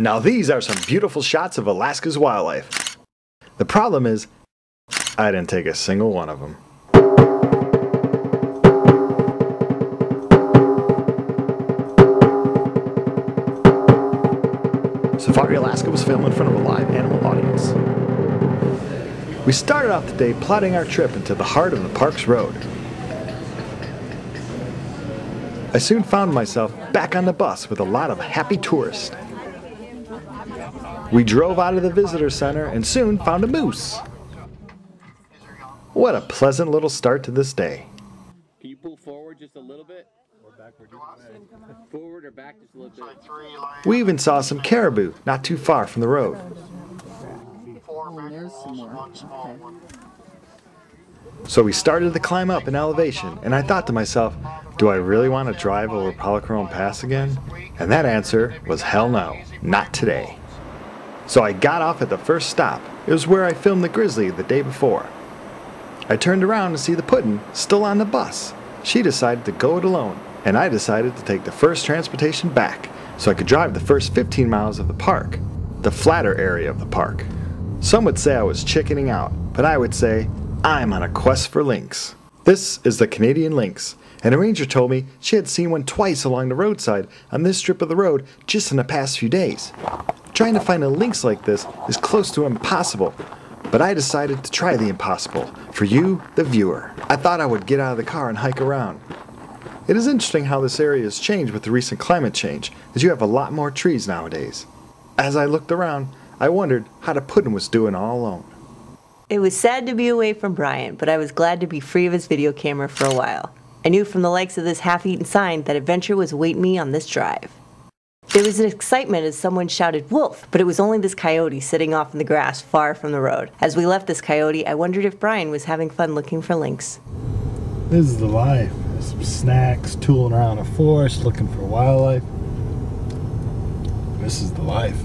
Now these are some beautiful shots of Alaska's wildlife. The problem is, I didn't take a single one of them. Safari Alaska was filmed in front of a live animal audience. We started off the day plotting our trip into the heart of the park's road. I soon found myself back on the bus with a lot of happy tourists. We drove out of the visitor center and soon found a moose. What a pleasant little start to this day. Can you pull forward just a little bit? Or backward? Forward or back just a little bit? We even saw some caribou not too far from the road. So we started to climb up in elevation, and I thought to myself, do I really want to drive over Polychrome Pass again? And that answer was hell no, not today. So I got off at the first stop. It was where I filmed the Grizzly the day before. I turned around to see the puddin' still on the bus. She decided to go it alone, and I decided to take the first transportation back so I could drive the first 15 miles of the park, the flatter area of the park. Some would say I was chickening out, but I would say I'm on a quest for lynx. This is the Canadian lynx, and a ranger told me she had seen one twice along the roadside on this strip of the road just in the past few days. Trying to find a lynx like this is close to impossible, but I decided to try the impossible for you, the viewer. I thought I would get out of the car and hike around. It is interesting how this area has changed with the recent climate change, as you have a lot more trees nowadays. As I looked around, I wondered how the puddin' was doing all alone. It was sad to be away from Brian, but I was glad to be free of his video camera for a while. I knew from the likes of this half-eaten sign that adventure was awaiting me on this drive. There was an excitement as someone shouted, "Wolf!" but it was only this coyote sitting off in the grass far from the road. As we left this coyote, I wondered if Brian was having fun looking for lynx. This is the life. There's some snacks, tooling around a forest, looking for wildlife. This is the life.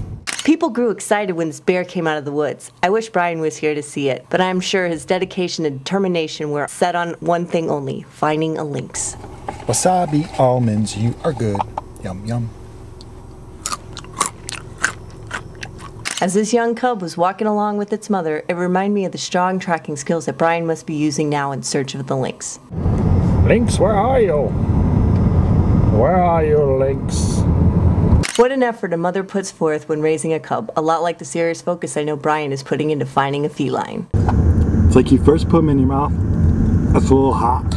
People grew excited when this bear came out of the woods. I wish Brian was here to see it, but I'm sure his dedication and determination were set on one thing only, finding a lynx. Wasabi almonds, you are good. Yum, yum. As this young cub was walking along with its mother, it reminded me of the strong tracking skills that Brian must be using now in search of the lynx. Lynx, where are you? Where are you, lynx? What an effort a mother puts forth when raising a cub, a lot like the serious focus I know Brian is putting into finding a feline. It's like you first put them in your mouth, it's a little hot,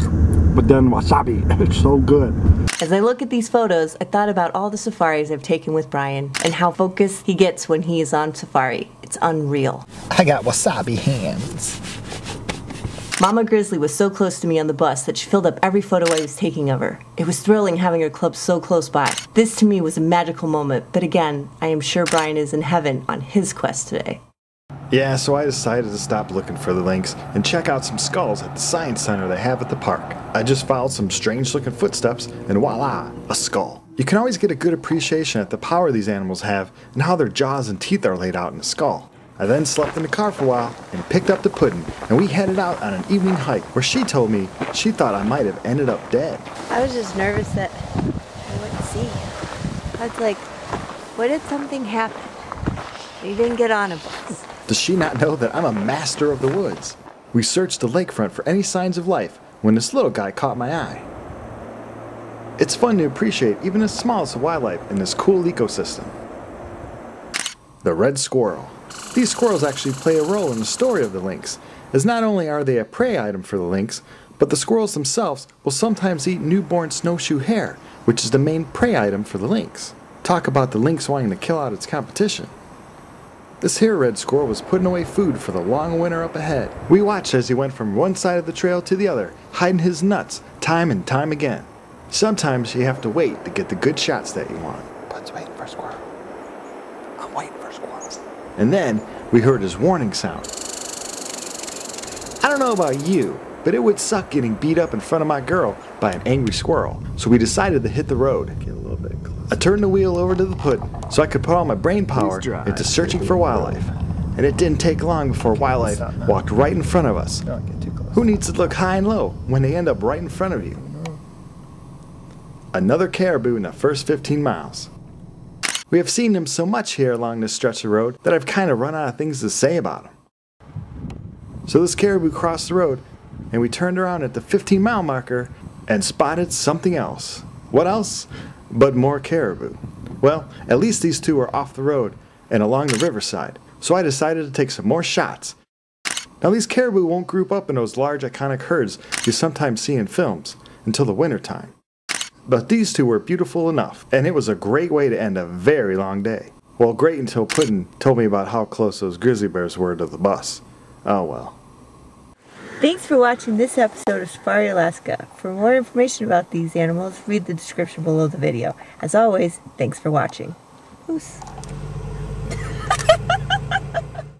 but then wasabi, it's so good. As I look at these photos, I thought about all the safaris I've taken with Brian and how focused he gets when he is on safari. It's unreal. I got wasabi hands. Mama Grizzly was so close to me on the bus that she filled up every photo I was taking of her. It was thrilling having her club so close by. This to me was a magical moment, but again, I am sure Brian is in heaven on his quest today. Yeah, so I decided to stop looking for the lynx and check out some skulls at the science center they have at the park. I just followed some strange looking footsteps and voila, a skull. You can always get a good appreciation at the power these animals have and how their jaws and teeth are laid out in a skull. I then slept in the car for a while and picked up the puddin', and we headed out on an evening hike where she told me she thought I might have ended up dead. I was just nervous that I wouldn't see you. I was like, what if something happened? You didn't get on a bus. Does she not know that I'm a master of the woods? We searched the lakefront for any signs of life when this little guy caught my eye. It's fun to appreciate even the smallest of wildlife in this cool ecosystem. The red squirrel. These squirrels actually play a role in the story of the lynx, as not only are they a prey item for the lynx, but the squirrels themselves will sometimes eat newborn snowshoe hare, which is the main prey item for the lynx. Talk about the lynx wanting to kill out its competition. This here red squirrel was putting away food for the long winter up ahead. We watched as he went from one side of the trail to the other, hiding his nuts time and time again. Sometimes you have to wait to get the good shots that you want. Bud's waiting for a squirrel. I'm waiting for squirrels. And then we heard his warning sound. I don't know about you, but it would suck getting beat up in front of my girl by an angry squirrel, so we decided to hit the road. Get a little bit closer. I turned the wheel over to the puddin' so I could put all my brain power into searching for wildlife. And it didn't take long before wildlife walked right in front of us. Who needs to look high and low when they end up right in front of you? Another caribou in the first 15 miles. We have seen them so much here along this stretch of road that I've kind of run out of things to say about them. So this caribou crossed the road, and we turned around at the 15-mile marker and spotted something else. What else? But more caribou. Well, at least these two were off the road and along the riverside, so I decided to take some more shots. Now these caribou won't group up in those large iconic herds you sometimes see in films until the winter time. But these two were beautiful enough, and it was a great way to end a very long day. Well, great until Puddin' told me about how close those grizzly bears were to the bus. Oh well. Thanks for watching this episode of Safari Alaska. For more information about these animals, read the description below the video. As always, thanks for watching. Moose.